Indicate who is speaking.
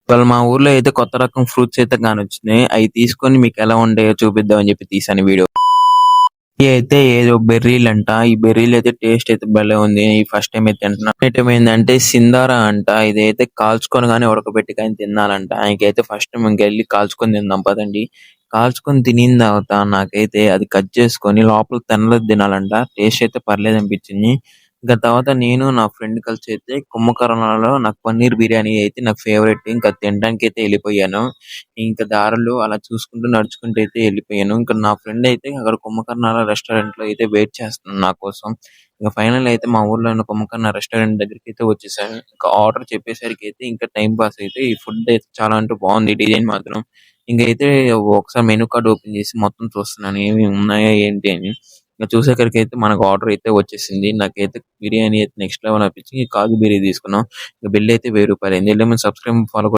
Speaker 1: ఇవాళ మా ఊర్లో అయితే కొత్త రకం ఫ్రూట్స్ అయితే కానొచ్చినాయి. అయి తీసుకొని మీకెలా ఉంటాయో చూపిద్దామని చెప్పి తీశాను వీడియో. ఇయి అయితే ఏదో బెర్రీలంట. ఈ బెర్రీలయితే టేస్ట్ అయితే భలే ఉంది. ఈ ఫస్ట్ టైమ్ అయితే తింటున్నా. ఐటమ్ ఏందంటే సింధారా అంట. ఇదైతే కాల్చుకొని గాని, ఉడకబెట్టి గాని తినాలంట. ఇంకైతే ఫస్ట్ టైమ్ ఇంకెళ్ళి కాల్చుకొని తిందాం పదండి. కాల్చుకొని తినిన తర్వాత నాకైతే అది కట్ చేసుకొని లోపల తెనలది తినాలంట. టేస్ట్ అయితే పర్లేదనిపించింది. ఇంకా తర్వాత నేను నా ఫ్రెండ్ కలిసి అయితే కుంభకర్ణలో నాకు పన్నీర్ బిర్యానీ అయితే నాకు ఫేవరెట్. ఇంకా తినడానికైతే వెళ్ళిపోయాను. ఇంకా దారిలో అలా చూసుకుంటూ నడుచుకుంటూ అయితే వెళ్ళిపోయాను. ఇంకా నా ఫ్రెండ్ అయితే అక్కడ కుంభకర్ణాల రెస్టారెంట్ లో అయితే వెయిట్ చేస్తున్నాడు నా కోసం. ఇంకా ఫైనల్ అయితే మా ఊర్లో ఉన్న కుంభకర్ణ రెస్టారెంట్ దగ్గరికి అయితే వచ్చేసాను. ఇంకా ఆర్డర్ చెప్పేసరికి అయితే ఇంకా టైం పాస్ అయితే ఈ ఫుడ్ అయితే చాలా అంటే బాగుంది. డిజైన్ మాత్రం ఇంకైతే ఒకసారి మెనూ కార్డ్ ఓపెన్ చేసి మొత్తం చూస్తున్నాను ఏమేమి ఉన్నాయా ఏంటి అని. ఇంక చూసేసరికి అయితే మనకు ఆర్డర్ అయితే వచ్చేసింది. నాకైతే బిర్యానీ అయితే నెక్స్ట్ లెవెల్ అనిపించి కాజు బిర్యానీ తీసుకున్నాం. బిల్ అయితే రూ. 1000 అయింది. వెళ్ళే ముందు సబ్స్క్రైబ్ ఫాలో